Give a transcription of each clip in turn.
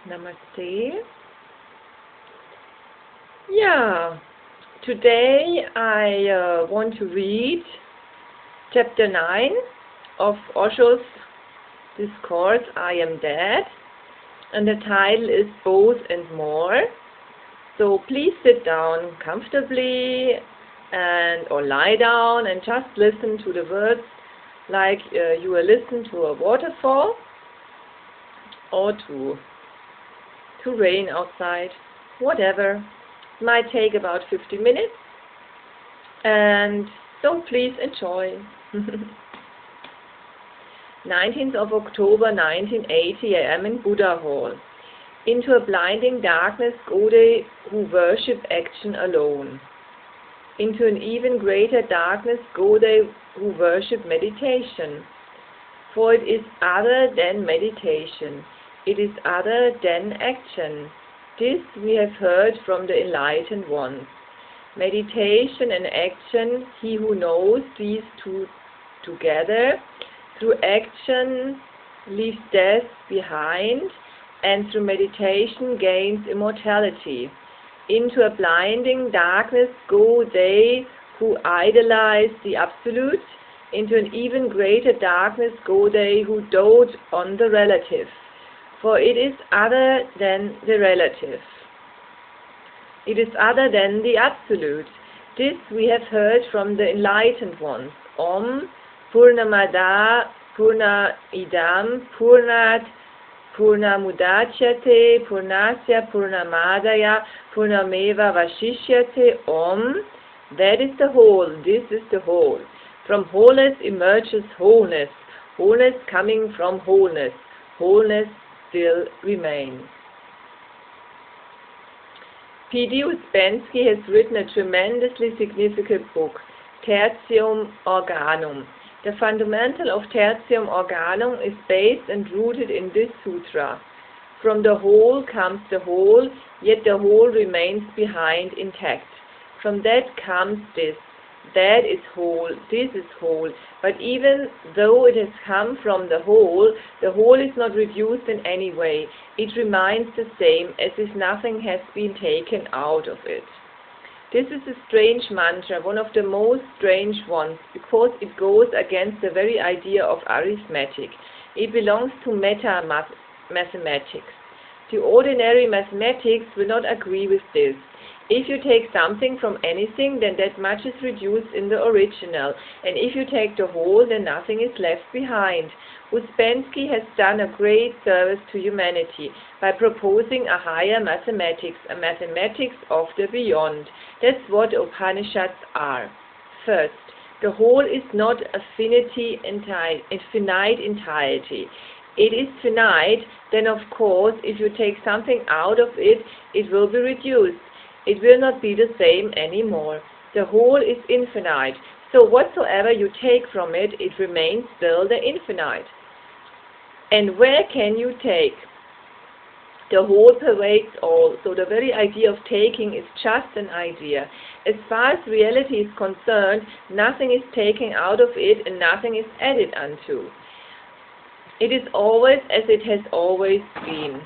Namaste. Yeah, today I want to read chapter 9 of Osho's discourse, I Am Dead, and the title is Both and More. So please sit down comfortably or lie down and just listen to the words like you will listen to a waterfall or to rain outside, whatever. It might take about 50 minutes, and so please enjoy. 19th of October 1980, I am in Buddha Hall. Into a blinding darkness go they who worship action alone. Into an even greater darkness go they who worship meditation. For it is other than meditation. It is other than action. This we have heard from the enlightened ones. Meditation and action, he who knows these two together, through action leaves death behind, and through meditation gains immortality. Into a blinding darkness go they who idolize the Absolute. Into an even greater darkness go they who dote on the relative. For it is other than the relative. It is other than the Absolute. This we have heard from the enlightened ones. Om Purnamada Purnamidam Purnat Purnamudachyate Purnasya Purnamadaya Purnameva Vashishyate. Om. That is the whole. This is the whole. From wholeness emerges wholeness. Wholeness coming from wholeness. Wholeness still remains. P.D. Uspensky has written a tremendously significant book, Tertium Organum. The fundamental of Tertium Organum is based and rooted in this sutra. From the whole comes the whole, yet the whole remains behind intact. From that comes this. That is whole, this is whole. But even though it has come from the whole is not reduced in any way. It remains the same, as if nothing has been taken out of it. This is a strange mantra, one of the most strange ones, because it goes against the very idea of arithmetic. It belongs to meta-mathematics. The ordinary mathematics will not agree with this. If you take something from anything, then that much is reduced in the original, and if you take the whole, then nothing is left behind. Uspensky has done a great service to humanity by proposing a higher mathematics, a mathematics of the beyond. That's what Upanishads are. First, the whole is not a finite entirety. It is finite, then of course, if you take something out of it, it will be reduced. It will not be the same anymore. The whole is infinite, so whatsoever you take from it, it remains still the infinite. And where can you take? The whole pervades all, so the very idea of taking is just an idea. As far as reality is concerned, nothing is taken out of it and nothing is added unto. It is always as it has always been.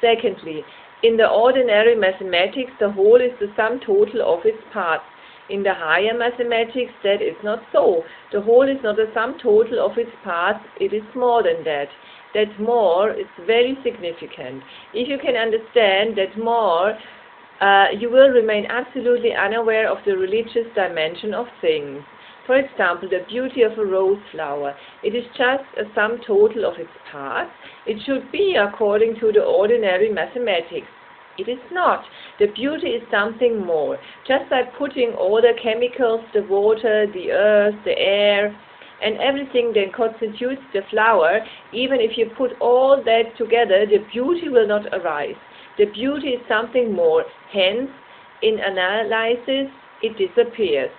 Secondly, in the ordinary mathematics, the whole is the sum total of its parts. In the higher mathematics, that is not so. The whole is not the sum total of its parts, it is more than that. That more is very significant. If you can understand that more, you will remain absolutely unaware of the religious dimension of things. For example, the beauty of a rose flower. It is just a sum total of its parts. It should be according to the ordinary mathematics. It is not. The beauty is something more. Just like putting all the chemicals, the water, the earth, the air, and everything that constitutes the flower, even if you put all that together, the beauty will not arise. The beauty is something more. Hence, in analysis, it disappears.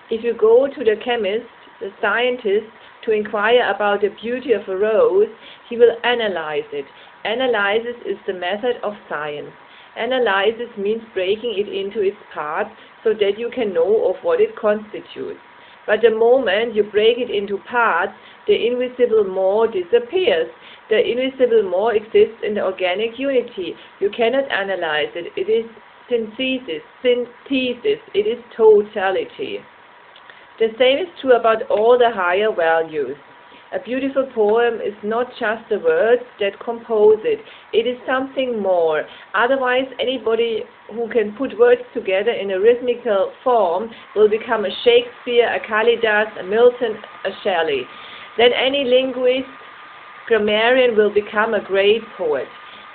If you go to the chemist, the scientist, to inquire about the beauty of a rose, he will analyze it. Analysis is the method of science. Analysis means breaking it into its parts so that you can know of what it constitutes. But the moment you break it into parts, the invisible more disappears. The invisible more exists in the organic unity. You cannot analyze it. It is synthesis, it is totality. The same is true about all the higher values. A beautiful poem is not just the words that compose it. It is something more. Otherwise, anybody who can put words together in a rhythmical form will become a Shakespeare, a Kalidas, a Milton, a Shelley. Then any linguist, grammarian will become a great poet.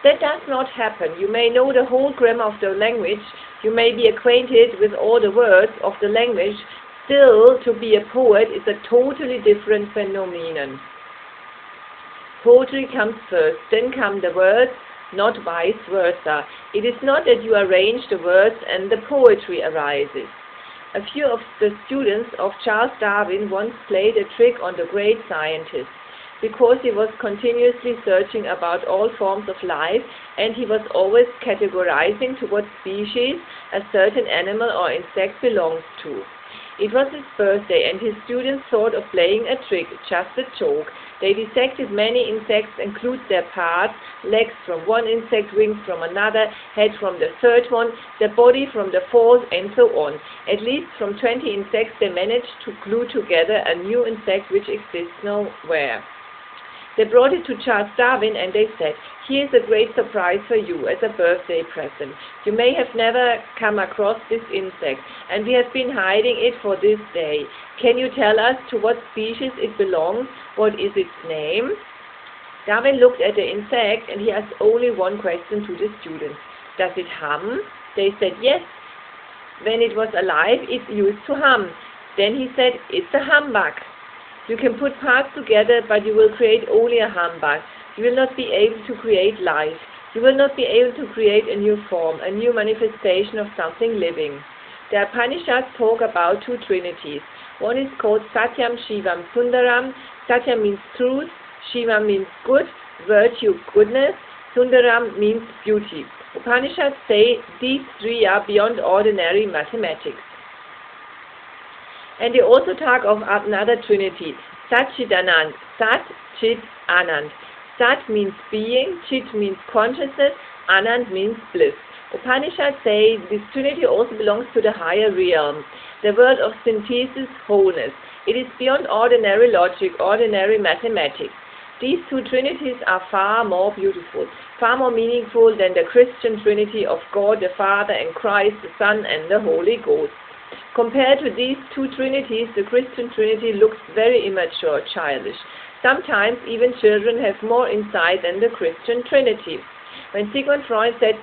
That does not happen. You may know the whole grammar of the language. You may be acquainted with all the words of the language. Still, to be a poet is a totally different phenomenon. Poetry comes first, then come the words, not vice versa. It is not that you arrange the words and the poetry arises. A few of the students of Charles Darwin once played a trick on the great scientist, because he was continuously searching about all forms of life, and he was always categorizing to what species a certain animal or insect belongs to. It was his birthday, and his students thought of playing a trick, just a joke. They dissected many insects and glued their parts, legs from one insect, wings from another, head from the third one, the body from the fourth, and so on. At least from 20 insects they managed to glue together a new insect which exists nowhere. They brought it to Charles Darwin and they said, "Here is a great surprise for you as a birthday present. You may have never come across this insect, and we have been hiding it for this day. Can you tell us to what species it belongs? What is its name?" Darwin looked at the insect and he asked only one question to the students. "Does it hum?" They said yes. When it was alive, it used to hum. Then he said, "It's a humbug. You can put parts together, but you will create only a humbug. You will not be able to create life. You will not be able to create a new form, a new manifestation of something living." The Upanishads talk about two trinities. One is called Satyam, Shivam, Sundaram. Satyam means truth, Shivam means good, virtue, goodness, Sundaram means beauty. Upanishads say these three are beyond ordinary mathematics. And they also talk of another trinity, Sat Chit Anand. Sat, Chit, Anand. Sat means being, Chit means consciousness, Anand means bliss. Upanishads say this trinity also belongs to the higher realm, the world of synthesis, wholeness. It is beyond ordinary logic, ordinary mathematics. These two trinities are far more beautiful, far more meaningful than the Christian trinity of God the Father and Christ the Son and the Holy Ghost. Compared to these two trinities, the Christian trinity looks very immature, childish. Sometimes even children have more insight than the Christian trinity. When Sigmund Freud said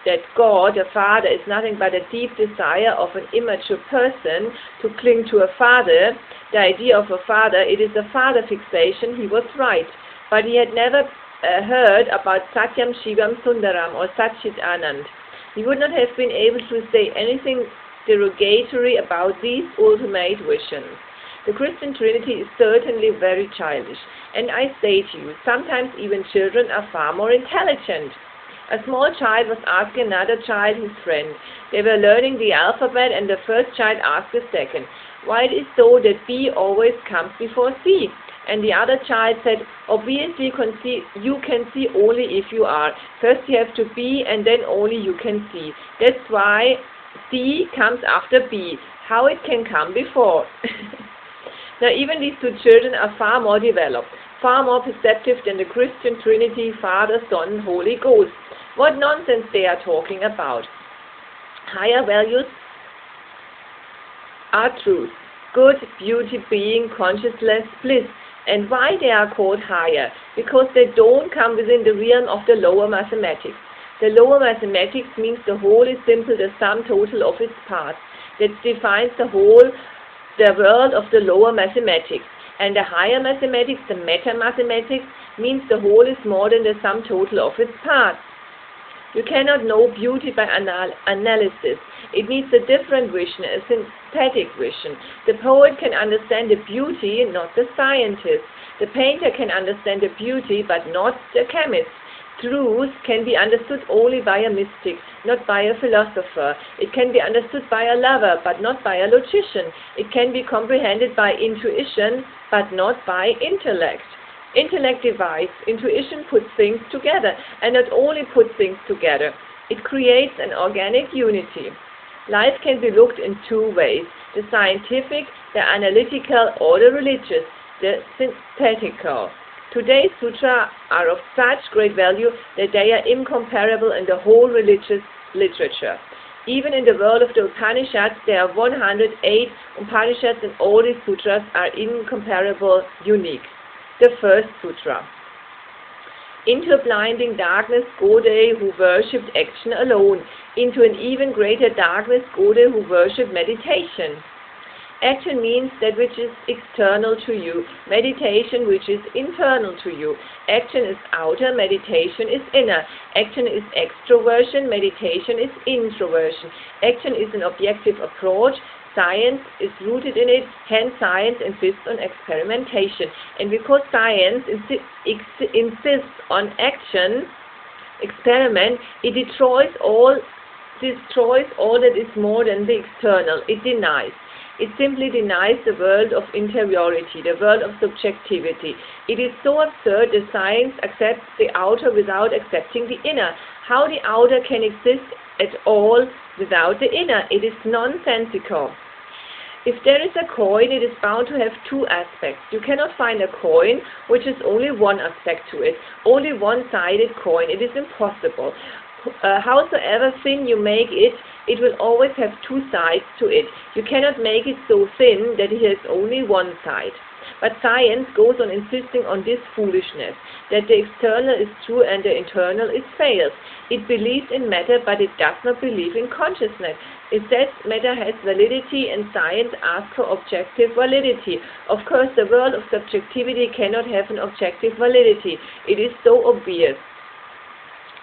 that God, the Father, is nothing but a deep desire of an immature person to cling to a father, the idea of a father, it is a father fixation, he was right. But he had never heard about Satyam, Shivam, Sundaram or Sat Chit Anand. He would not have been able to say anything derogatory about these ultimate visions. The Christian Trinity is certainly very childish, and I say to you, sometimes even children are far more intelligent. A small child was asking another child, his friend. They were learning the alphabet, and the first child asked the second, "Why it is so that B always comes before C?" And the other child said, "Obviously you can see only if you are. First you have to be, and then only you can see. That's why C comes after B. How it can come before?" Now even these two children are far more developed, far more perceptive than the Christian Trinity, Father, Son, Holy Ghost. What nonsense they are talking about. Higher values are truth, good, beauty, being, consciousness, bliss. And why they are called higher? Because they don't come within the realm of the lower mathematics. The lower mathematics means the whole is simple, the sum total of its parts. That defines the whole, the world of the lower mathematics. And the higher mathematics, the meta-mathematics, means the whole is more than the sum total of its parts. You cannot know beauty by analysis. It needs a different vision, a synthetic vision. The poet can understand the beauty, not the scientist. The painter can understand the beauty, but not the chemist. Truth can be understood only by a mystic, not by a philosopher. It can be understood by a lover, but not by a logician. It can be comprehended by intuition, but not by intellect. Intellect divides, intuition puts things together, and not only puts things together, it creates an organic unity. Life can be looked in two ways, the scientific, the analytical, or the religious, the synthetical. Today's sutras are of such great value that they are incomparable in the whole religious literature. Even in the world of the Upanishads, there are 108 Upanishads, and all these sutras are incomparable, unique. The first sutra. Into a blinding darkness go they who worshipped action alone. Into an even greater darkness go they who worship meditation. Action means that which is external to you, meditation which is internal to you. Action is outer, meditation is inner. Action is extroversion, meditation is introversion. Action is an objective approach, science is rooted in it, hence science insists on experimentation. And because science insists on action, experiment, it destroys all that is more than the external. It denies. It simply denies the world of interiority, the world of subjectivity. It is so absurd that science accepts the outer without accepting the inner. How the outer can exist at all without the inner? It is nonsensical. If there is a coin, it is bound to have two aspects. You cannot find a coin which has only one aspect to it, only one-sided coin. It is impossible. Howsoever thin you make it, it will always have two sides to it. You cannot make it so thin that it has only one side. But science goes on insisting on this foolishness, that the external is true and the internal is false. It believes in matter, but it does not believe in consciousness. It says matter has validity and science asks for objective validity. Of course, the world of subjectivity cannot have an objective validity. It is so obvious.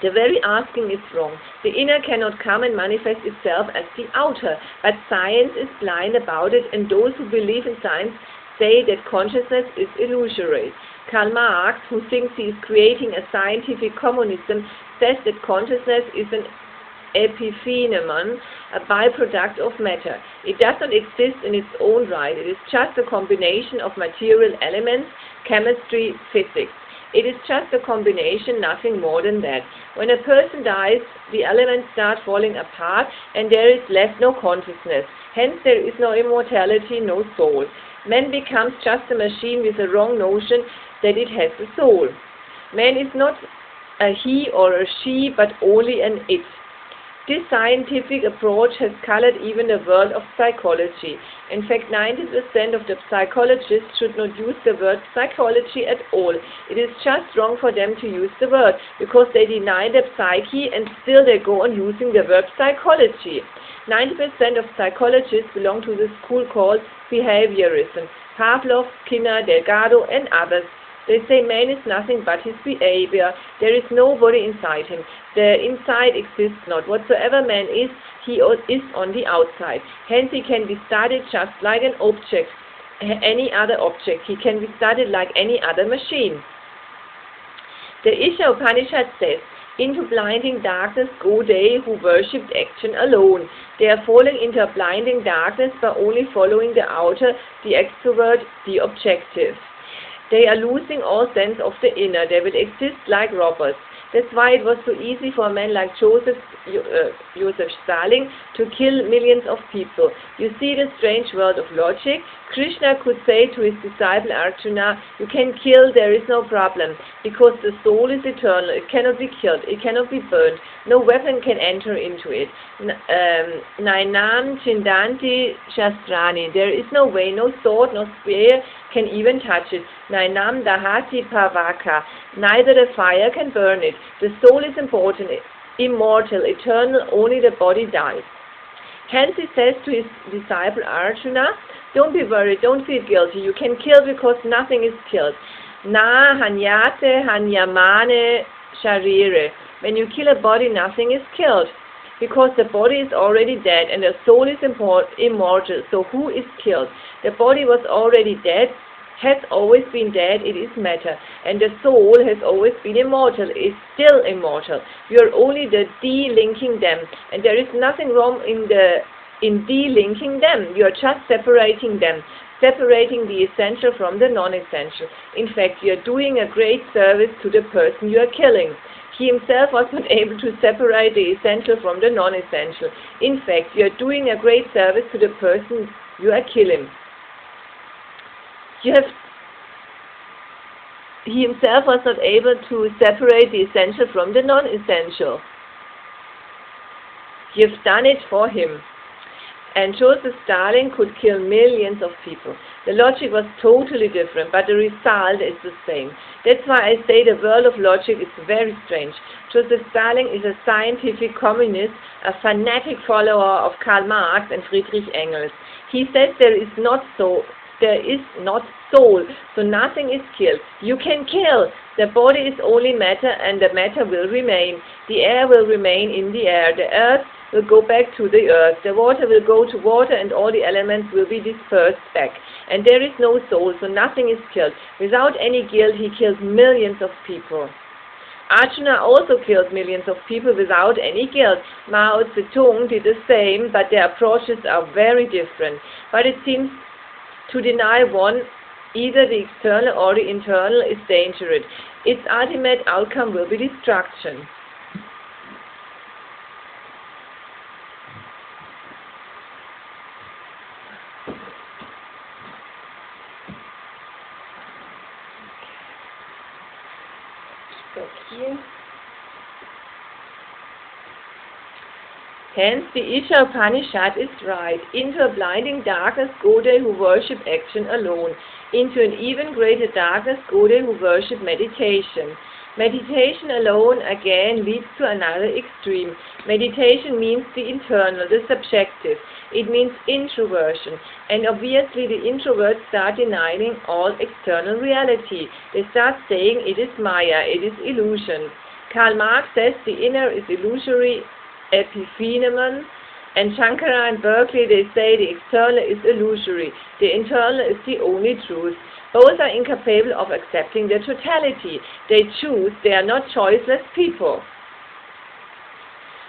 The very asking is wrong. The inner cannot come and manifest itself as the outer, but science is blind about it, and those who believe in science say that consciousness is illusory. Karl Marx, who thinks he is creating a scientific communism, says that consciousness is an epiphenomenon, a byproduct of matter. It does not exist in its own right. It is just a combination of material elements, chemistry, physics. It is just a combination, nothing more than that. When a person dies, the elements start falling apart and there is left no consciousness. Hence there is no immortality, no soul. Man becomes just a machine with a wrong notion that it has a soul. Man is not a he or a she, but only an it. This scientific approach has colored even the world of psychology. In fact, 90% of the psychologists should not use the word psychology at all. It is just wrong for them to use the word, because they deny the psyche and still they go on using the word psychology. 90% of psychologists belong to the school called behaviorism. Pavlov, Skinner, Delgado and others. They say man is nothing but his behavior. There is nobody inside him. The inside exists not. Whatsoever man is, he is on the outside. Hence he can be studied just like an object, any other object. He can be studied like any other machine. The Isha Upanishad says, into blinding darkness go they who worshipped action alone. They are falling into a blinding darkness by only following the outer, the extrovert, the objective. They are losing all sense of the inner. They will exist like robbers. That's why it was so easy for a man like Joseph Stalin to kill millions of people. You see the strange world of logic. Krishna could say to his disciple Arjuna, you can kill, there is no problem, because the soul is eternal. It cannot be killed. It cannot be burned. No weapon can enter into it. Nainam Chindanti Shastrani. There is no way, no sword, no spear can even touch it. Nainam Dahati Pavaka. Neither the fire can burn it. The soul is important, immortal, eternal, only the body dies. Hence he says to his disciple Arjuna, don't be worried, don't feel guilty. You can kill because nothing is killed. Na hanyate hanyamane sharire. When you kill a body, nothing is killed. Because the body is already dead and the soul is immortal. So who is killed? The body was already dead. has always been dead, it is matter, and the soul has always been immortal, is still immortal. You are only de-linking them, and there is nothing wrong in de-linking them. You are just separating them, separating the essential from the non-essential. In fact, you are doing a great service to the person you are killing. He himself was not able to separate the essential from the non-essential. In fact, you are doing a great service to the person you are killing. He himself was not able to separate the essential from the non-essential. You have done it for him. And Joseph Stalin could kill millions of people. The logic was totally different, but the result is the same. That's why I say the world of logic is very strange. Joseph Stalin is a scientific communist, a fanatic follower of Karl Marx and Friedrich Engels. He says there is not soul, so nothing is killed. You can kill. The body is only matter, and the matter will remain. The air will remain in the air. The earth will go back to the earth. The water will go to water, and all the elements will be dispersed back. And there is no soul, so nothing is killed. Without any guilt, he killed millions of people. Arjuna also killed millions of people without any guilt. Mao Zedong did the same, but their approaches are very different. But it seems to deny one, either the external or the internal, is dangerous. Its ultimate outcome will be destruction. Hence, the Isha Upanishad is right. Into a blinding darkness go they who worship action alone. Into an even greater darkness go they who worship meditation. Meditation alone again leads to another extreme. Meditation means the internal, the subjective. It means introversion. And obviously the introverts start denying all external reality. They start saying it is Maya, it is illusion. Karl Marx says the inner is illusory epiphenomenon, and Shankara and Berkeley, they say the external is illusory, the internal is the only truth. Both are incapable of accepting the totality. They choose, they are not choiceless people.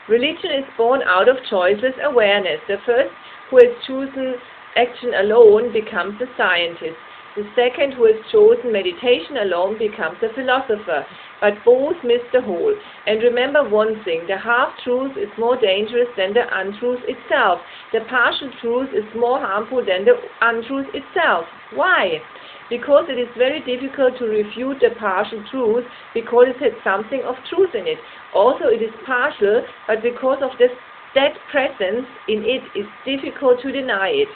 Religion is born out of choiceless awareness. The first who has chosen action alone becomes a scientist. The second who has chosen meditation alone becomes a philosopher. But both miss the whole. And remember one thing, the half-truth is more dangerous than the untruth itself. The partial truth is more harmful than the untruth itself. Why? Because it is very difficult to refute the partial truth, because it has something of truth in it. Also it is partial, but because of that presence in it, it's difficult to deny it.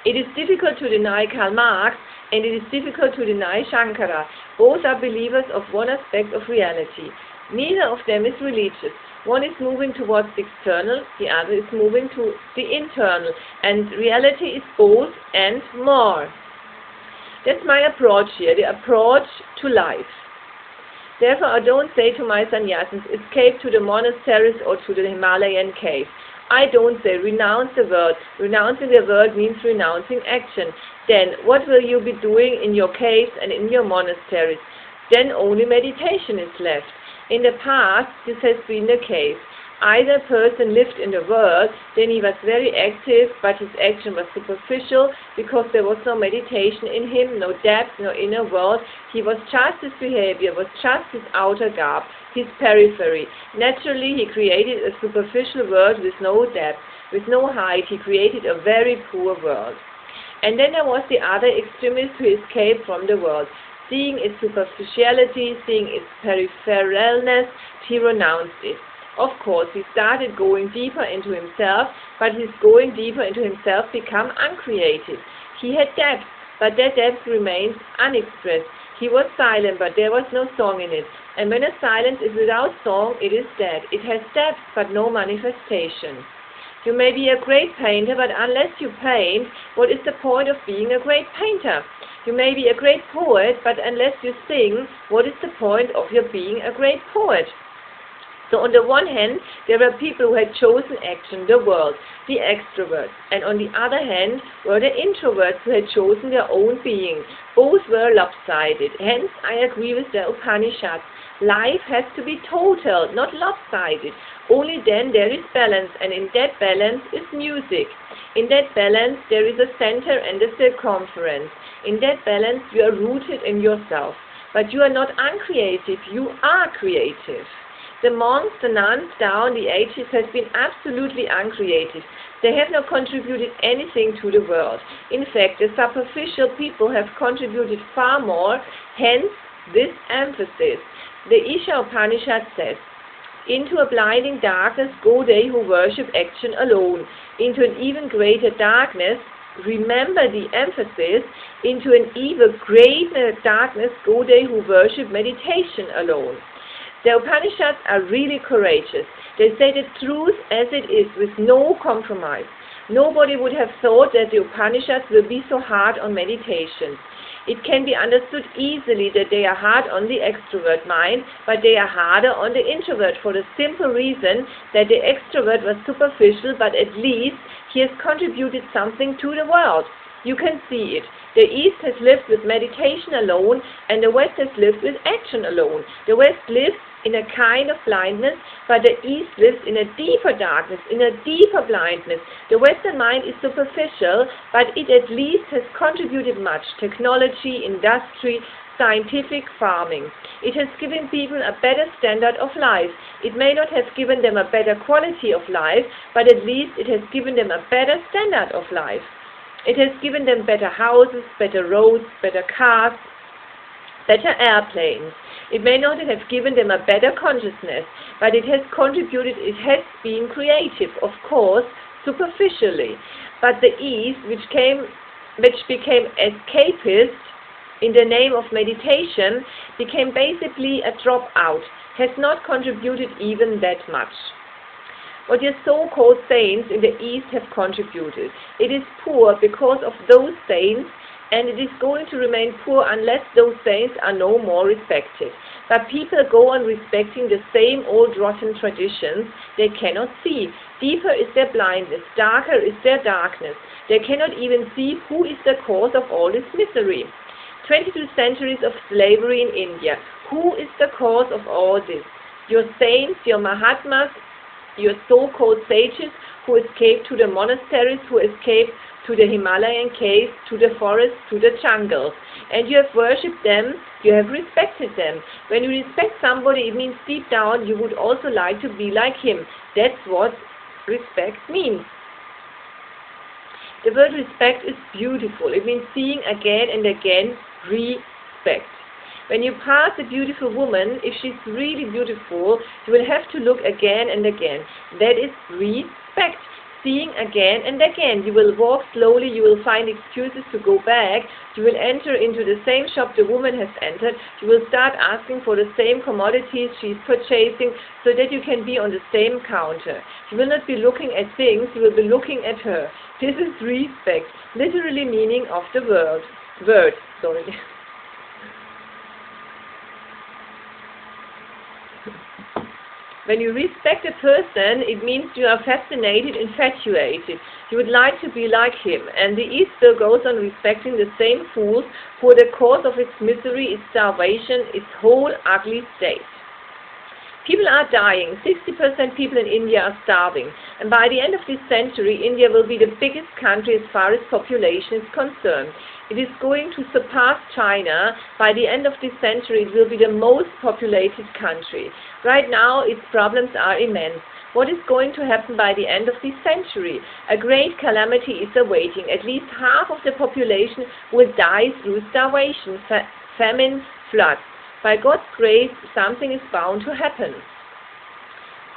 It is difficult to deny Karl Marx, and it is difficult to deny Shankara. Both are believers of one aspect of reality. Neither of them is religious. One is moving towards the external, the other is moving to the internal, and reality is both and more. That's my approach here, the approach to life. Therefore, I don't say to my sannyasins, escape to the monasteries or to the Himalayan caves. I don't say renounce the world. Renouncing the world means renouncing action. Then what will you be doing in your caves and in your monasteries? Then only meditation is left. In the past, this has been the case. Either a person lived in the world, then he was very active, but his action was superficial because there was no meditation in him, no depth, no inner world. He was just his behavior, was just his outer garb, his periphery. Naturally, he created a superficial world with no depth, with no height. He created a very poor world. And then there was the other extremist who escaped from the world. Seeing its superficiality, seeing its peripheralness, he renounced it. Of course, he started going deeper into himself, but his going deeper into himself became uncreated. He had depth, but that depth remained unexpressed. He was silent, but there was no song in it. And when a silence is without song, it is dead. It has depth, but no manifestation. You may be a great painter, but unless you paint, what is the point of being a great painter? You may be a great poet, but unless you sing, what is the point of your being a great poet? So on the one hand, there were people who had chosen action, the world, the extroverts, and on the other hand were the introverts who had chosen their own being. Both were lopsided. Hence, I agree with the Upanishads. Life has to be total, not lopsided. Only then there is balance, and in that balance is music. In that balance there is a center and a circumference. In that balance you are rooted in yourself. But you are not uncreative, you are creative. The monks, the nuns down the ages have been absolutely uncreative. They have not contributed anything to the world. In fact, the superficial people have contributed far more, hence this emphasis. The Isha Upanishad says, "Into a blinding darkness go they who worship action alone. Into an even greater darkness," remember the emphasis, "into an even greater darkness go they who worship meditation alone." The Upanishads are really courageous. They say the truth as it is, with no compromise. Nobody would have thought that the Upanishads will be so hard on meditation. It can be understood easily that they are hard on the extrovert mind, but they are harder on the introvert for the simple reason that the extrovert was superficial, but at least he has contributed something to the world. You can see it. The East has lived with meditation alone, and the West has lived with action alone. The West lives in a kind of blindness, but the East lives in a deeper darkness, in a deeper blindness. The Western mind is superficial, but it at least has contributed much. Technology, industry, scientific, farming. It has given people a better standard of life. It may not have given them a better quality of life, but at least it has given them a better standard of life. It has given them better houses, better roads, better cars, better airplanes. It may not have given them a better consciousness, but it has contributed, it has been creative, of course, superficially. But the East, which became escapist in the name of meditation, became basically a dropout, has not contributed even that much. What your so-called saints in the East have contributed. It is poor because of those saints, and it is going to remain poor unless those saints are no more respected. But people go on respecting the same old rotten traditions they cannot see. Deeper is their blindness, darker is their darkness. They cannot even see who is the cause of all this misery. 22 centuries of slavery in India. Who is the cause of all this? Your saints, your Mahatmas, your so-called sages who escaped to the monasteries, who escaped to the Himalayan caves, to the forests, to the jungles. And you have worshipped them, you have respected them. When you respect somebody, it means deep down you would also like to be like him. That's what respect means. The word respect is beautiful. It means seeing again and again respect. When you pass a beautiful woman, if she's really beautiful, you will have to look again and again. That is respect. Seeing again and again. You will walk slowly, you will find excuses to go back, you will enter into the same shop the woman has entered, you will start asking for the same commodities she's purchasing so that you can be on the same counter. You will not be looking at things, you will be looking at her. This is respect, literally meaning of the word. When you respect a person, it means you are fascinated, infatuated. You would like to be like him. And the East still goes on respecting the same fools who are the cause of its misery, its starvation, its whole ugly state. People are dying. 60% people in India are starving. And by the end of this century, India will be the biggest country as far as population is concerned. It is going to surpass China. By the end of this century, it will be the most populated country. Right now, its problems are immense. What is going to happen by the end of this century? A great calamity is awaiting. At least half of the population will die through starvation, famine, floods. By God's grace, something is bound to happen.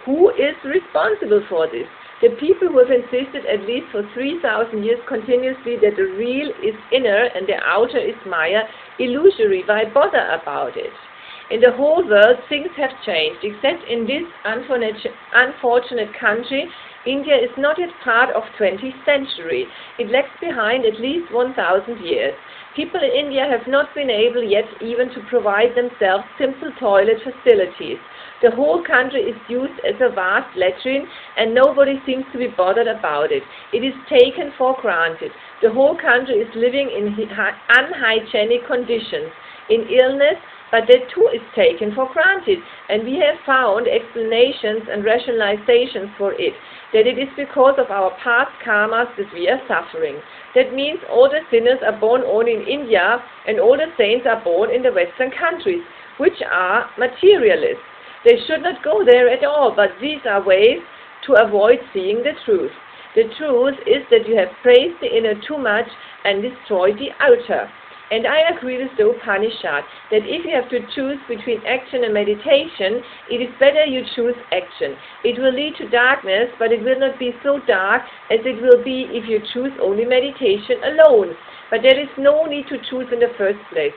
Who is responsible for this? The people who have insisted at least for 3,000 years continuously that the real is inner and the outer is Maya, illusory. Why bother about it? In the whole world, things have changed, except in this unfortunate country, India is not yet part of 20th century. It lags behind at least 1,000 years. People in India have not been able yet even to provide themselves simple toilet facilities. The whole country is used as a vast latrine and nobody seems to be bothered about it. It is taken for granted. The whole country is living in unhygienic conditions, in illness, but that too is taken for granted, and we have found explanations and rationalizations for it, that it is because of our past karmas that we are suffering. That means all the sinners are born only in India, and all the saints are born in the Western countries, which are materialists. They should not go there at all, but these are ways to avoid seeing the truth. The truth is that you have praised the inner too much and destroyed the outer. And I agree with the Upanishad that if you have to choose between action and meditation, it is better you choose action. It will lead to darkness, but it will not be so dark as it will be if you choose only meditation alone. But there is no need to choose in the first place.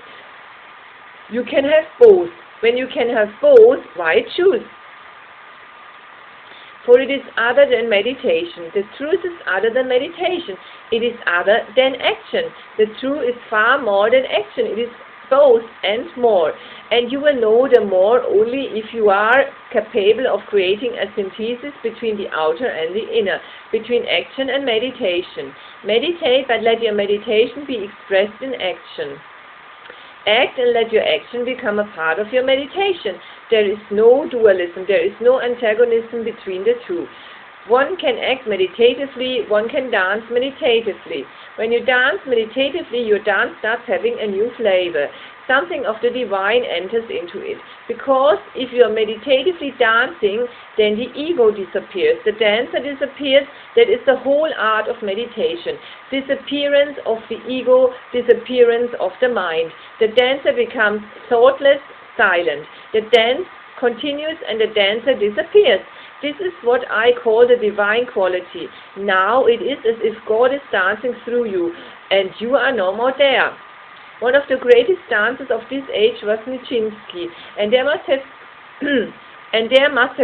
You can have both. When you can have both, why choose? For it is other than meditation. The truth is other than meditation. It is other than action. The truth is far more than action. It is both and more. And you will know the more only if you are capable of creating a synthesis between the outer and the inner, between action and meditation. Meditate, but let your meditation be expressed in action. Act and let your action become a part of your meditation. There is no dualism, there is no antagonism between the two. One can act meditatively, one can dance meditatively. When you dance meditatively, your dance starts having a new flavor. Something of the divine enters into it. Because if you are meditatively dancing, then the ego disappears. The dancer disappears. That is the whole art of meditation. Disappearance of the ego, disappearance of the mind. The dancer becomes thoughtless, silent. The dance continues and the dancer disappears. This is what I call the divine quality. Now it is as if God is dancing through you and you are no more there. One of the greatest dancers of this age was Nijinsky, and there must have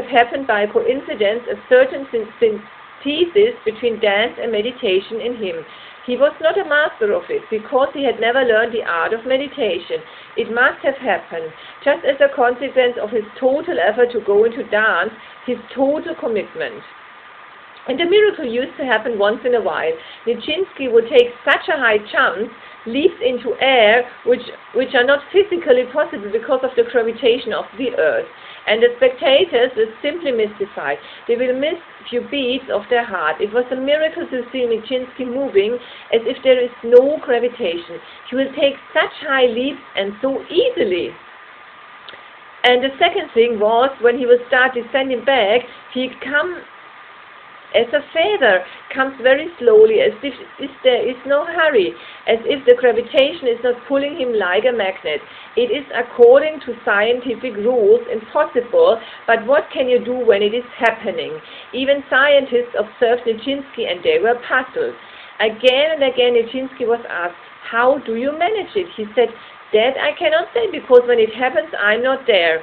happened by coincidence a certain synthesis between dance and meditation in him. He was not a master of it, because he had never learned the art of meditation. It must have happened, just as a consequence of his total effort to go into dance, his total commitment. And the miracle used to happen once in a while. Nijinsky would take such a high jump, leaps into air, which are not physically possible because of the gravitation of the earth. And the spectators were simply mystified. They will miss few beats of their heart. It was a miracle to see Nijinsky moving as if there is no gravitation. He will take such high leaps and so easily. And the second thing was, when he will start descending back, he comes as a feather, comes very slowly, as if there is no hurry, as if the gravitation is not pulling him like a magnet. It is, according to scientific rules, impossible, but what can you do when it is happening? Even scientists observed Nijinsky and they were puzzled. Again and again Nijinsky was asked, how do you manage it? He said, that I cannot say, because when it happens, I'm not there.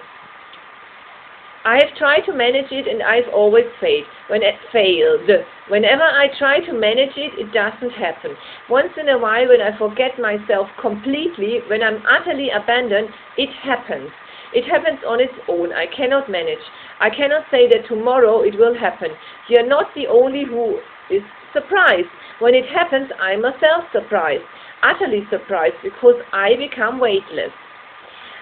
I have tried to manage it and I've always failed. Whenever I try to manage it, it doesn't happen. Once in a while, when I forget myself completely, when I'm utterly abandoned, it happens. It happens on its own. I cannot manage. I cannot say that tomorrow it will happen. You're not the only who is surprised. When it happens, I'm myself surprised, utterly surprised, because I become weightless.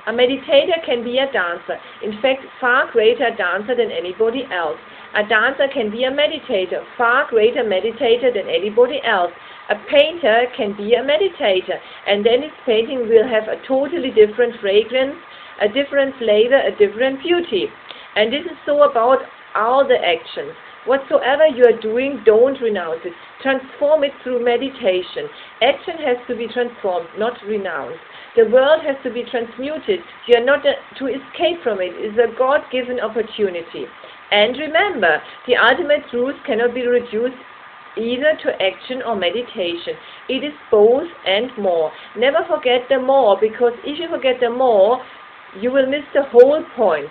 A meditator can be a dancer, in fact, far greater dancer than anybody else. A dancer can be a meditator, far greater meditator than anybody else. A painter can be a meditator, and then his painting will have a totally different fragrance, a different flavor, a different beauty. And this is so about all the actions. Whatsoever you are doing, don't renounce it. Transform it through meditation. Action has to be transformed, not renounced. The world has to be transmuted. You are not to escape from it. It is a God-given opportunity. And remember, the ultimate truth cannot be reduced either to action or meditation. It is both and more. Never forget the more, because if you forget the more, you will miss the whole point.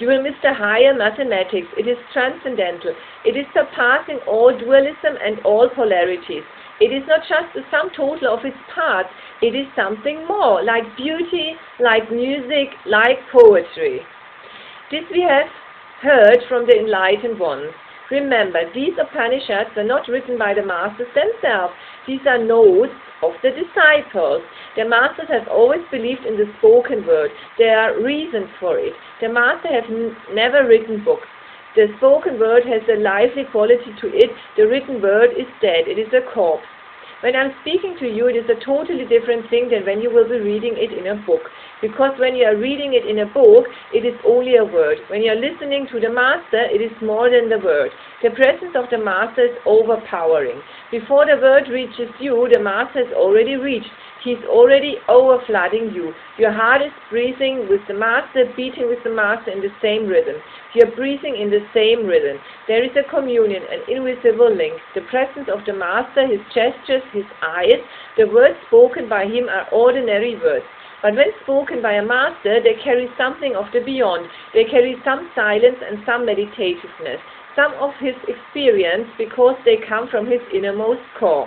You will miss the higher mathematics. It is transcendental. It is surpassing all dualism and all polarities. It is not just the sum total of its parts. It is something more, like beauty, like music, like poetry. This we have heard from the enlightened ones. Remember, these Upanishads are not written by the masters themselves. These are notes of the disciples. The masters have always believed in the spoken word. There are reasons for it. The masters have never written books. The spoken word has a lively quality to it. The written word is dead. It is a corpse. When I'm speaking to you, it is a totally different thing than when you will be reading it in a book. Because when you are reading it in a book, it is only a word. When you are listening to the master, it is more than the word. The presence of the master is overpowering. Before the word reaches you, the master has already reached. He is already overflooding you. Your heart is breathing with the master, beating with the master in the same rhythm. You are breathing in the same rhythm. There is a communion, an invisible link. The presence of the master, his gestures, his eyes, the words spoken by him are ordinary words. But when spoken by a master, they carry something of the beyond. They carry some silence and some meditativeness, some of his experience, because they come from his innermost core.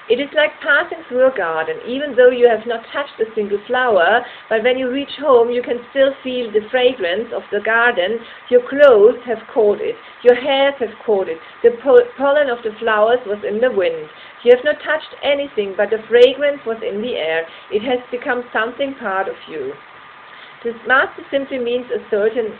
It is like passing through a garden, even though you have not touched a single flower, but when you reach home you can still feel the fragrance of the garden. Your clothes have caught it, your hairs have caught it, the pollen of the flowers was in the wind. You have not touched anything, but the fragrance was in the air. It has become something part of you. This master simply means a certain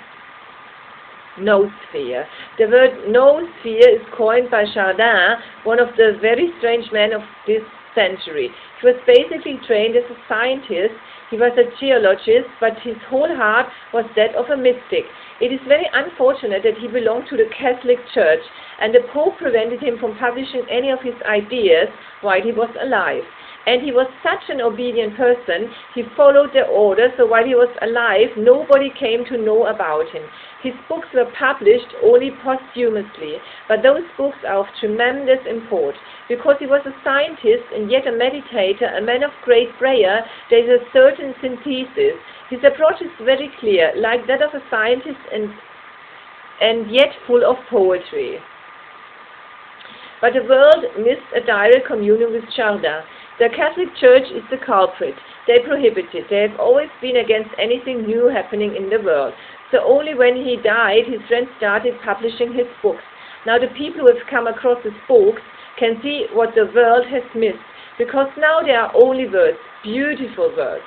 noosphere. The word noosphere is coined by Chardin, one of the very strange men of this century. He was basically trained as a scientist. He was a geologist, but his whole heart was that of a mystic. It is very unfortunate that he belonged to the Catholic Church, and the Pope prevented him from publishing any of his ideas while he was alive. And he was such an obedient person, he followed the order, so while he was alive, nobody came to know about him. His books were published only posthumously, but those books are of tremendous import. Because he was a scientist and yet a meditator, a man of great prayer, there is a certain synthesis. His approach is very clear, like that of a scientist and yet full of poetry. But the world missed a direct communion with Chardin. The Catholic Church is the culprit. They prohibit it. They have always been against anything new happening in the world. So only when he died, his friends started publishing his books. Now the people who have come across his books can see what the world has missed, because now there are only words, beautiful words.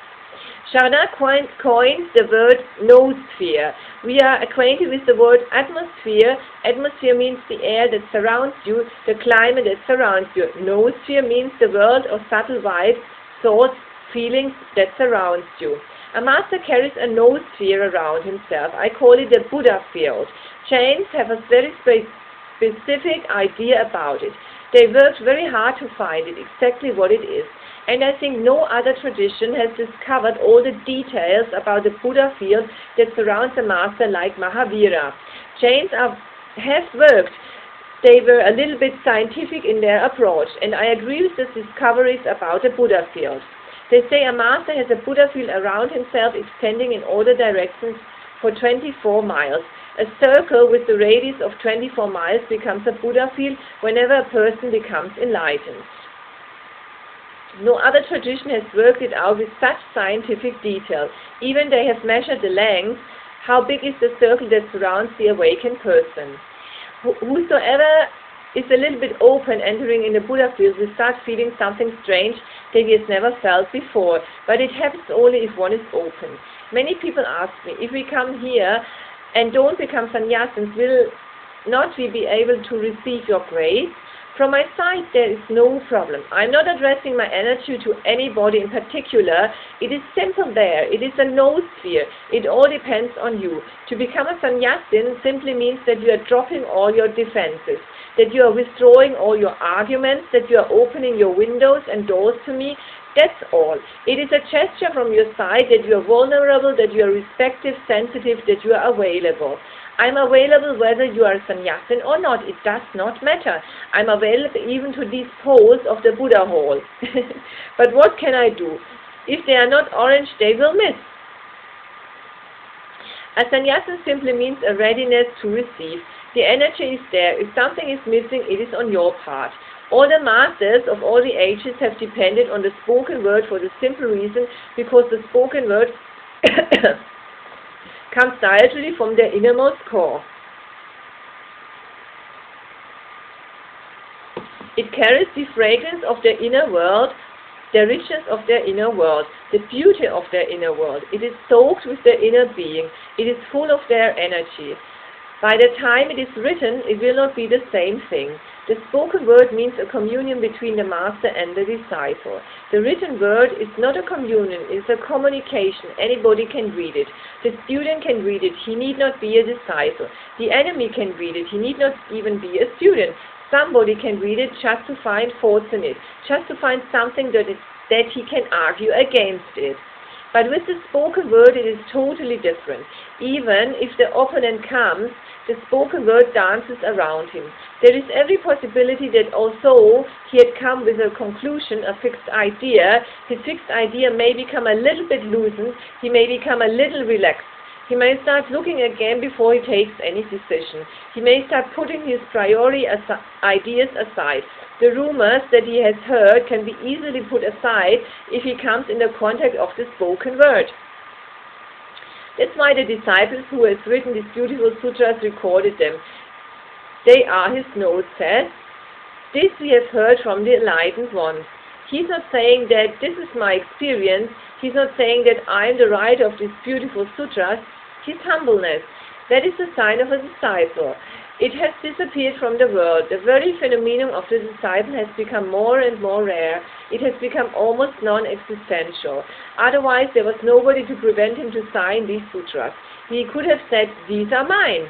Chardin coined the word noosphere. We are acquainted with the word atmosphere. Atmosphere means the air that surrounds you, the climate that surrounds you. Noosphere means the world of subtle vibes, thoughts, feelings that surrounds you. A master carries a noosphere around himself. I call it the Buddha field. Jains have a very specific idea about it. They worked very hard to find it, exactly what it is. And I think no other tradition has discovered all the details about the Buddha field that surrounds the master like Mahavira. Jains have worked. They were a little bit scientific in their approach, and I agree with the discoveries about the Buddha field. They say a master has a Buddha field around himself extending in all the directions for 24 miles. A circle with the radius of 24 miles becomes a Buddha field whenever a person becomes enlightened. No other tradition has worked it out with such scientific detail. Even they have measured the length. How big is the circle that surrounds the awakened person? Whosoever is a little bit open entering in the Buddha field will start feeling something strange that he has never felt before. But it happens only if one is open. Many people ask me, if we come here and don't become sannyasins, will not we be able to receive your grace? From my side, there is no problem. I'm not addressing my energy to anybody in particular. It is simple there. It is a noosphere. It all depends on you. To become a sannyasin simply means that you are dropping all your defenses, that you are withdrawing all your arguments, that you are opening your windows and doors to me. That's all. It is a gesture from your side that you are vulnerable, that you are respectful, sensitive, that you are available. I'm available whether you are a sannyasin or not. It does not matter. I'm available even to these poles of the Buddha hall. But what can I do? If they are not orange, they will miss. A sannyasa simply means a readiness to receive. The energy is there. If something is missing, it is on your part. All the masters of all the ages have depended on the spoken word for the simple reason because the spoken word comes directly from their innermost core. It carries the fragrance of their inner world, the richness of their inner world, the beauty of their inner world. It is soaked with their inner being. It is full of their energy. By the time it is written, it will not be the same thing. The spoken word means a communion between the master and the disciple. The written word is not a communion, it is a communication. Anybody can read it. The student can read it, he need not be a disciple. The enemy can read it, he need not even be a student. Somebody can read it just to find faults in it, just to find something that he can argue against it. But with the spoken word it is totally different. Even if the opponent comes, the spoken word dances around him. There is every possibility that although he had come with a conclusion, a fixed idea, his fixed idea may become a little bit loosened, he may become a little relaxed. He may start looking again before he takes any decision. He may start putting his priori ideas aside. The rumors that he has heard can be easily put aside if he comes in the contact of the spoken word. That's why the disciples who has written these beautiful sutras recorded them. They are, his note says, this we have heard from the enlightened ones. He's not saying that this is my experience. He's not saying that I am the writer of these beautiful sutras. His humbleness. That is the sign of a disciple. It has disappeared from the world. The very phenomenon of the disciple has become more and more rare. It has become almost non-existential. Otherwise, there was nobody to prevent him to sign these sutras. He could have said, these are mine.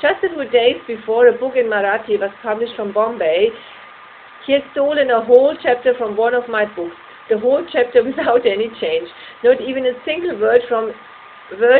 Just a few days before, a book in Marathi was published from Bombay. He has stolen a whole chapter from one of my books. The whole chapter without any change. Not even a single word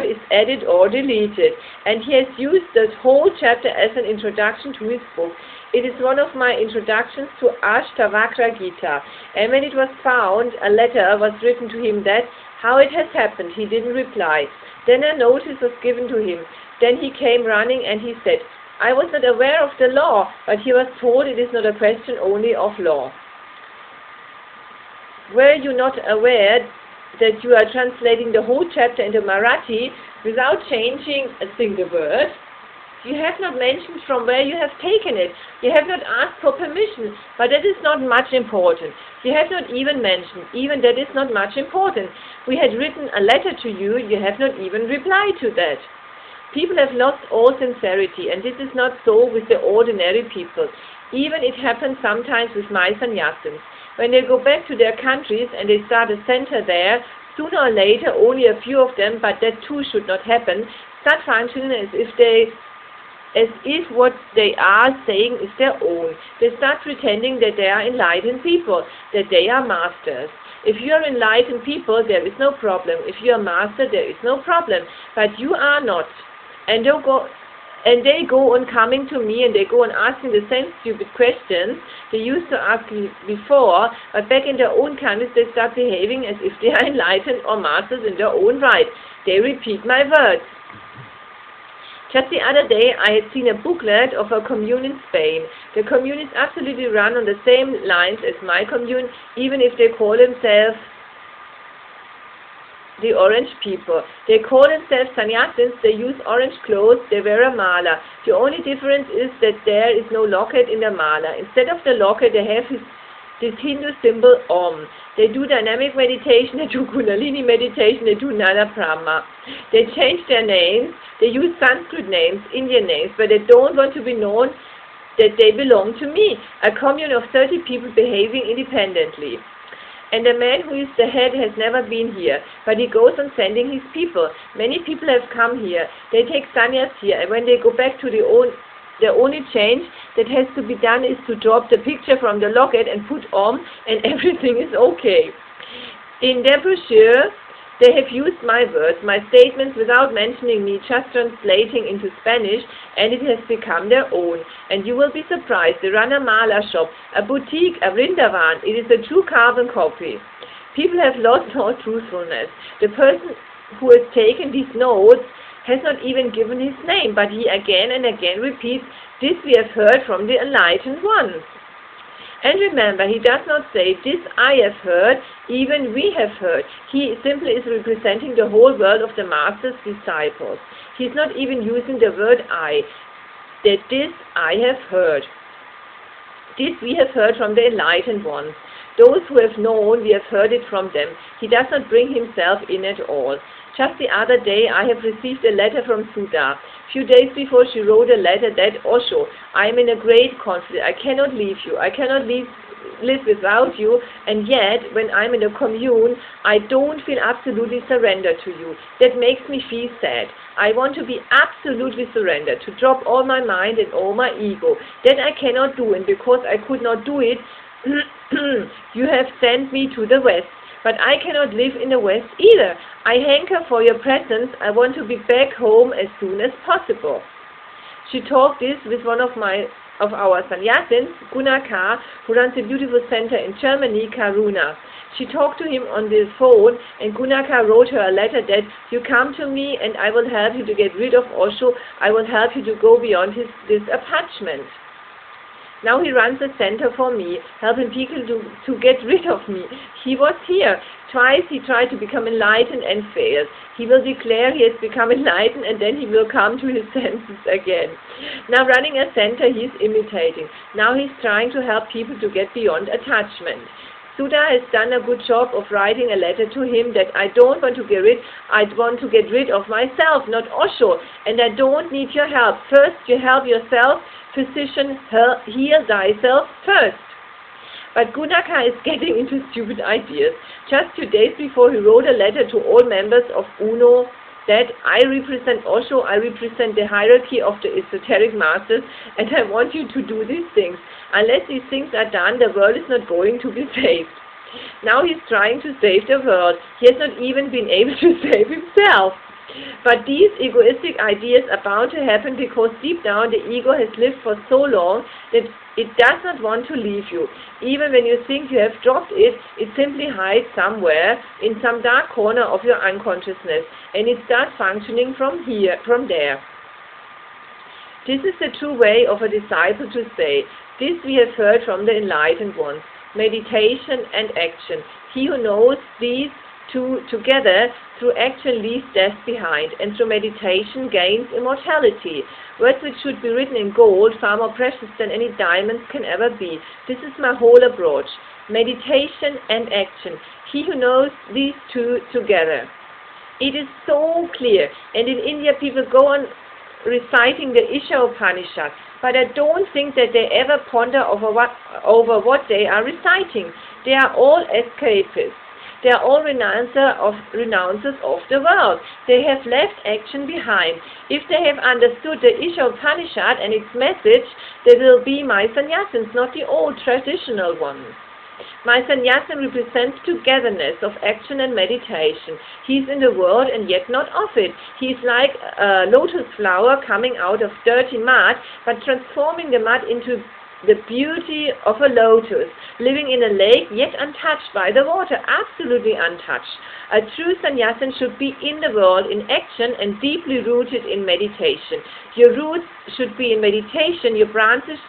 is added or deleted, and he has used the whole chapter as an introduction to his book. It is one of my introductions to Ashtavakra Gita, and when it was found, a letter was written to him that, how it has happened, he didn't reply. Then a notice was given to him. Then he came running and he said, I was not aware of the law, but he was told it is not a question only of law. Were you not aware that you are translating the whole chapter into Marathi without changing a single word? You have not mentioned from where you have taken it. You have not asked for permission, but that is not much important. You have not even mentioned, even that is not much important. We had written a letter to you, you have not even replied to that. People have lost all sincerity, and this is not so with the ordinary people. Even it happens sometimes with my sannyasins. When they go back to their countries and they start a center there, sooner or later only a few of them, but that too should not happen, start functioning as if what they are saying is their own. They start pretending that they are enlightened people, that they are masters. If you are enlightened people, there is no problem. If you are master, there is no problem. But you are not. And they go on coming to me and they go on asking the same stupid questions they used to ask me before, but back in their own countries they start behaving as if they are enlightened or masters in their own right. They repeat my words. Just the other day I had seen a booklet of a commune in Spain. The commune is absolutely run on the same lines as my commune, even if they call themselves the orange people. They call themselves sannyasins, they use orange clothes, they wear a mala. The only difference is that there is no locket in the mala. Instead of the locket they have this Hindu symbol Om. They do dynamic meditation, they do Kundalini meditation, they do Nada Brahma. They change their names, they use Sanskrit names, Indian names, but they don't want to be known that they belong to me. A commune of 30 people behaving independently. And the man who is the head has never been here, but he goes on sending his people. Many people have come here. They take sannyas here, and when they go back to the only change that has to be done is to drop the picture from the locket and put Om, and everything is okay. In their brochure, they have used my words, my statements without mentioning me, just translating into Spanish, and it has become their own. And you will be surprised. They run a mala shop, a boutique, a Vrindavan. It is a true carbon copy. People have lost all truthfulness. The person who has taken these notes has not even given his name, but he again and again repeats, "This we have heard from the enlightened ones." And remember, he does not say, "This I have heard, even we have heard." He simply is representing the whole world of the Master's disciples. He is not even using the word I, that "this I have heard." This we have heard from the enlightened ones. Those who have known, we have heard it from them. He does not bring himself in at all. Just the other day, I have received a letter from Sudha. Few days before, she wrote a letter that, "Osho, I am in a great conflict. I cannot leave you. I cannot live without you. And yet, when I'm in a commune, I don't feel absolutely surrendered to you. That makes me feel sad. I want to be absolutely surrendered, to drop all my mind and all my ego. That I cannot do, and because I could not do it, you have sent me to the West. But I cannot live in the West either. I hanker for your presence. I want to be back home as soon as possible." She talked this with one of our sannyasins, Gunaka, who runs a beautiful center in Germany, Karuna. She talked to him on the phone, and Gunaka wrote her a letter that, "You come to me and I will help you to get rid of Osho. I will help you to go beyond this attachment." Now he runs a center for me, helping people to get rid of me. He was here. Twice he tried to become enlightened and failed. He will declare he has become enlightened, and then he will come to his senses again. Now running a center, he is imitating. Now he's trying to help people to get beyond attachment. Sudha has done a good job of writing a letter to him that I don't want to get rid, I want to get rid of myself, not Osho, and I don't need your help. First you help yourself, physician, heal thyself first. But Gunaka is getting into stupid ideas. Just 2 days before, he wrote a letter to all members of UNO that I represent Osho, I represent the hierarchy of the esoteric masters, and I want you to do these things. Unless these things are done, the world is not going to be saved. Now he's trying to save the world. He has not even been able to save himself. But these egoistic ideas are bound to happen because deep down the ego has lived for so long that it does not want to leave you. Even when you think you have dropped it, it simply hides somewhere in some dark corner of your unconsciousness, and it starts functioning from there. This is the true way of a disciple to say, "This we have heard from the enlightened ones." Meditation and action. He who knows these two together through action leaves death behind, and through meditation gains immortality. Words which should be written in gold, far more precious than any diamonds can ever be. This is my whole approach. Meditation and action. He who knows these two together. It is so clear, and in India people go on reciting the Isha Upanishad, but I don't think that they ever ponder over what they are reciting. They are all escapists. They are all renouncers of the world. They have left action behind. If they have understood the Isha Upanishad and its message, they will be my sannyasins, not the old traditional ones. My sannyasin represents togetherness of action and meditation. He is in the world and yet not of it. He is like a lotus flower coming out of dirty mud, but transforming the mud into the beauty of a lotus, living in a lake yet untouched by the water, absolutely untouched. A true sannyasin should be in the world, in action, and deeply rooted in meditation. Your roots should be in meditation, your branches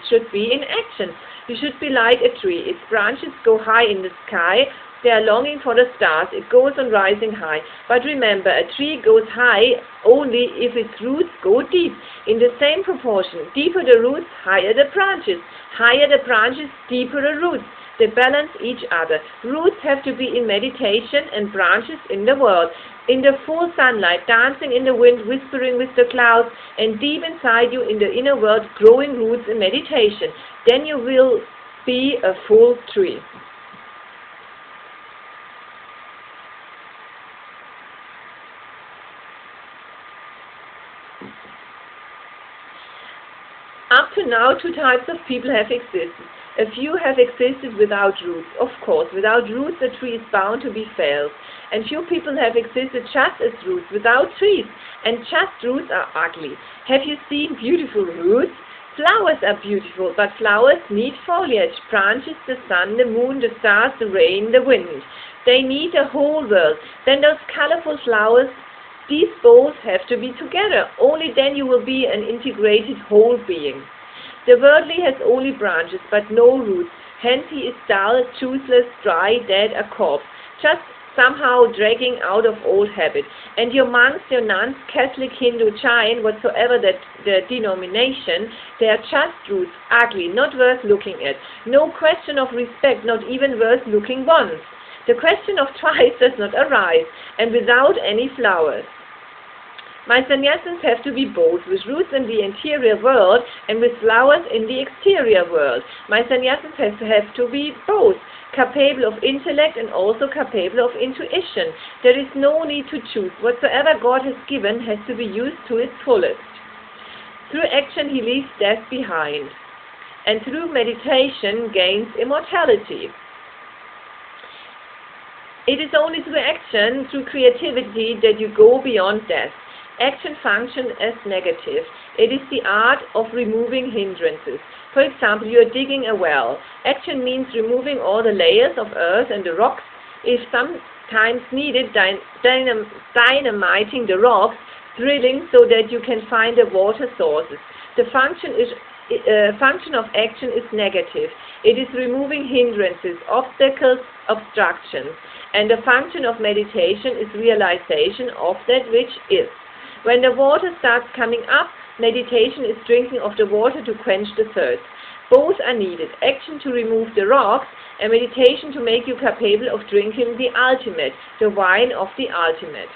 should be in action. You should be like a tree. Its branches go high in the sky. They are longing for the stars. It goes on rising high. But remember, a tree goes high only if its roots go deep. In the same proportion, deeper the roots, higher the branches. Higher the branches, deeper the roots. They balance each other. Roots have to be in meditation and branches in the world. In the full sunlight, dancing in the wind, whispering with the clouds, and deep inside you in the inner world, growing roots in meditation. Then you will be a full tree. Up to now, 2 types of people have existed. A few have existed without roots. Of course, without roots, a tree is bound to be felled. And few people have existed just as roots, without trees. And just roots are ugly. Have you seen beautiful roots? Flowers are beautiful, but flowers need foliage, branches, the sun, the moon, the stars, the rain, the wind. They need the whole world. Then those colorful flowers These both have to be together. Only then you will be an integrated whole being. The worldly has only branches, but no roots. Hence he is dull, toothless, dry, dead, a corpse, just somehow dragging out of old habit. And your monks, your nuns, Catholic, Hindu, Jain, whatsoever that the denomination, they are just roots, ugly, not worth looking at. No question of respect, not even worth looking once. The question of twice does not arise, and without any flowers. My sannyasins have to be both, with roots in the interior world and with flowers in the exterior world. My sannyasins have to be both, capable of intellect and also capable of intuition. There is no need to choose. Whatsoever God has given has to be used to its fullest. Through action he leaves death behind, and through meditation gains immortality. It is only through action, through creativity, that you go beyond death. Action functions as negative. It is the art of removing hindrances. For example, you are digging a well. Action means removing all the layers of earth and the rocks. If sometimes needed, dynamiting the rocks, drilling so that you can find the water sources. The function of action is negative. It is removing hindrances, obstacles, obstructions. And the function of meditation is realization of that which is. When the water starts coming up, meditation is drinking of the water to quench the thirst. Both are needed, action to remove the rocks and meditation to make you capable of drinking the ultimate, the wine of the ultimate.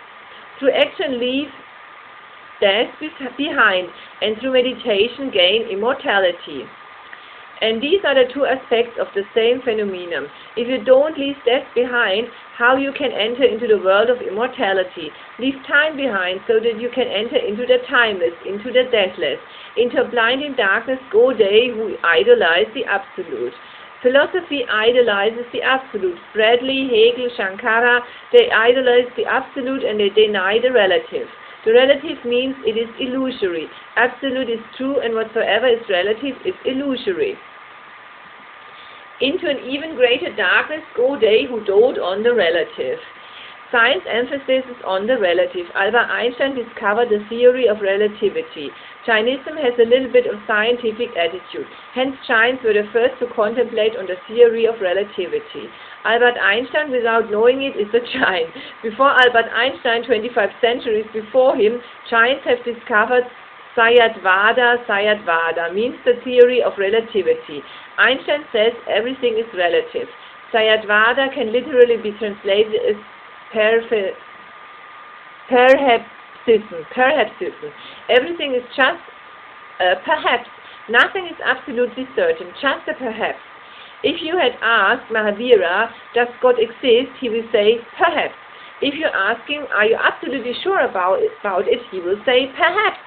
Through action leave death behind, and through meditation gain immortality. And these are the two aspects of the same phenomenon. If you don't leave death behind, how you can enter into the world of immortality? Leave time behind so that you can enter into the timeless, into the deathless. Into blinding darkness go they who idolize the absolute. Philosophy idolizes the absolute. Bradley, Hegel, Shankara, they idolize the absolute and they deny the relative. The relative means it is illusory. Absolute is true, and whatsoever is relative is illusory. Into an even greater darkness go they who dote on the relative. Science emphasizes on the relative. Albert Einstein discovered the theory of relativity. Jainism has a little bit of scientific attitude. Hence, Jains were the first to contemplate on the theory of relativity. Albert Einstein, without knowing it, is a Jain. Before Albert Einstein, 25 centuries before him, Jains have discovered Sayadvada. Sayadvada means the theory of relativity. Einstein says everything is relative. Sayadvada can literally be translated as perhapsism. Everything is just perhaps. Nothing is absolutely certain, just a perhaps. If you had asked Mahavira, does God exist, he will say, perhaps. If you ask him, are you absolutely sure about it, he will say, perhaps.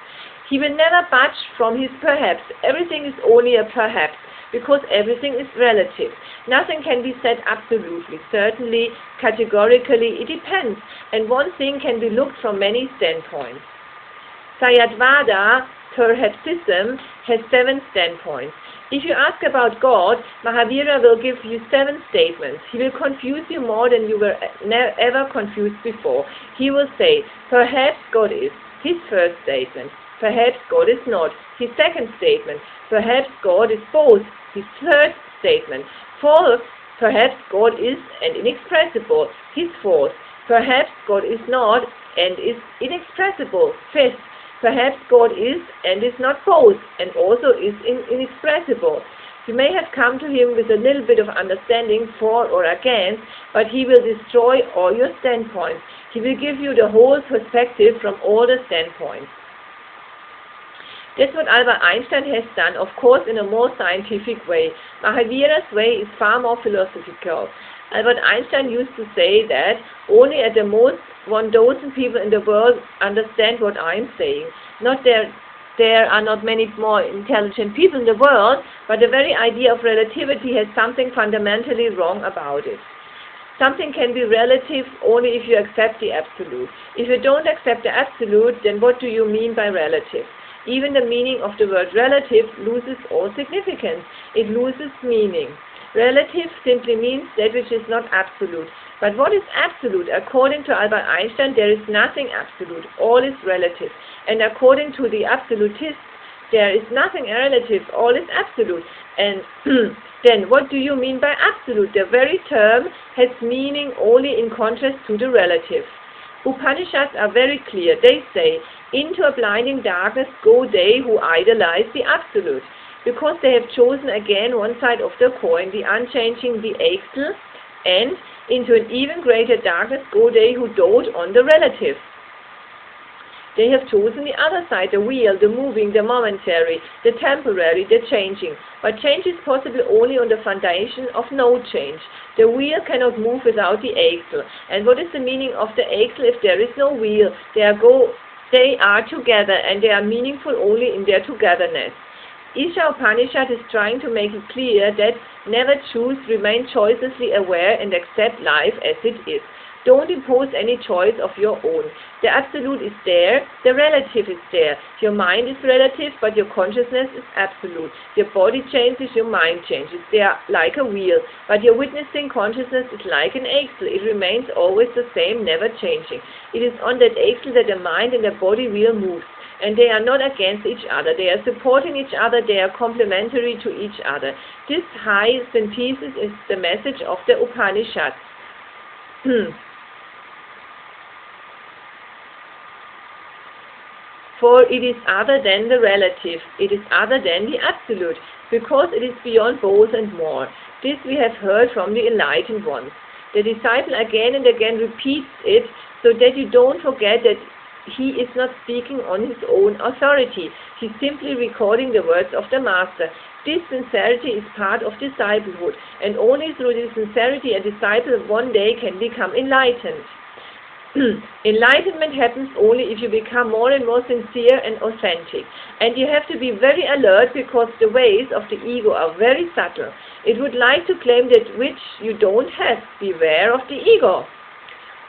He will never budge from his perhaps. Everything is only a perhaps, because everything is relative. Nothing can be said absolutely, certainly, categorically. It depends, and one thing can be looked from many standpoints. Sayadvada, perhapsism, has 7 standpoints. If you ask about God, Mahavira will give you 7 statements. He will confuse you more than you were ever confused before. He will say, perhaps God is, his first statement. Perhaps God is not, his second statement. Perhaps God is both, his third statement. Fourth, perhaps God is and inexpressible, his fourth. Perhaps God is not and is inexpressible, fifth. Perhaps God is and is not both, and also is inexpressible. You may have come to him with a little bit of understanding for or against, but he will destroy all your standpoints. He will give you the whole perspective from all the standpoints. That's what Albert Einstein has done, of course in a more scientific way. Mahavira's way is far more philosophical. Albert Einstein used to say that only at the most 1 dozen people in the world understand what I'm saying. There are not many more intelligent people in the world, but the very idea of relativity has something fundamentally wrong about it. Something can be relative only if you accept the absolute. If you don't accept the absolute, then what do you mean by relative? Even the meaning of the word relative loses all significance. It loses meaning. Relative simply means that which is not absolute. But what is absolute? According to Albert Einstein, there is nothing absolute. All is relative. And according to the absolutists, there is nothing relative. All is absolute. And then what do you mean by absolute? The very term has meaning only in contrast to the relative. Upanishads are very clear. They say, into a blinding darkness go they who idolize the absolute. Because they have chosen again one side of the coin, the unchanging, the Eichel, and into an even greater darkness go they who dote on the relative. They have chosen the other side, the real, the moving, the momentary, the temporary, the changing. But change is possible only on the foundation of no change. The wheel cannot move without the axle. And what is the meaning of the axle if there is no wheel? They are together, and they are meaningful only in their togetherness. Isha Upanishad is trying to make it clear that never choose, remain choicelessly aware and accept life as it is. Don't impose any choice of your own. The absolute is there, the relative is there. Your mind is relative, but your consciousness is absolute. Your body changes, your mind changes. They are like a wheel, but your witnessing consciousness is like an axle. It remains always the same, never changing. It is on that axle that the mind and the body wheel moves. And they are not against each other. They are supporting each other. They are complementary to each other. This high synthesis is the message of the Upanishads. For it is other than the relative. It is other than the absolute, because it is beyond both and more. This we have heard from the enlightened ones. The disciple again and again repeats it so that you don't forget that he is not speaking on his own authority. He is simply recording the words of the Master. This sincerity is part of disciplehood, and only through this sincerity a disciple one day can become enlightened. Enlightenment happens only if you become more and more sincere and authentic. And you have to be very alert, because the ways of the ego are very subtle. It would like to claim that which you don't have. Beware of the ego.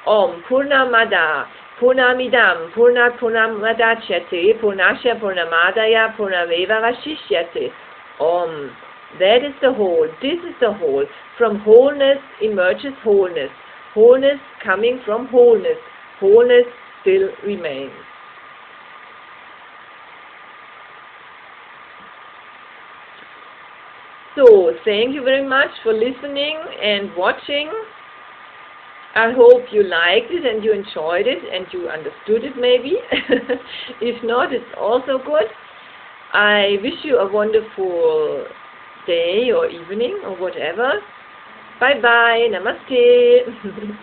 Om Purnamada Purnamidam Purnat Purnamadachyate Purnasya Purnamadaya Purnameva Vashishyate. Om. That is the whole. This is the whole. From wholeness emerges wholeness. Wholeness coming from wholeness. Wholeness still remains. So, thank you very much for listening and watching. I hope you liked it and you enjoyed it and you understood it maybe. If not, it's also good. I wish you a wonderful day or evening or whatever. Bye bye. Namaste.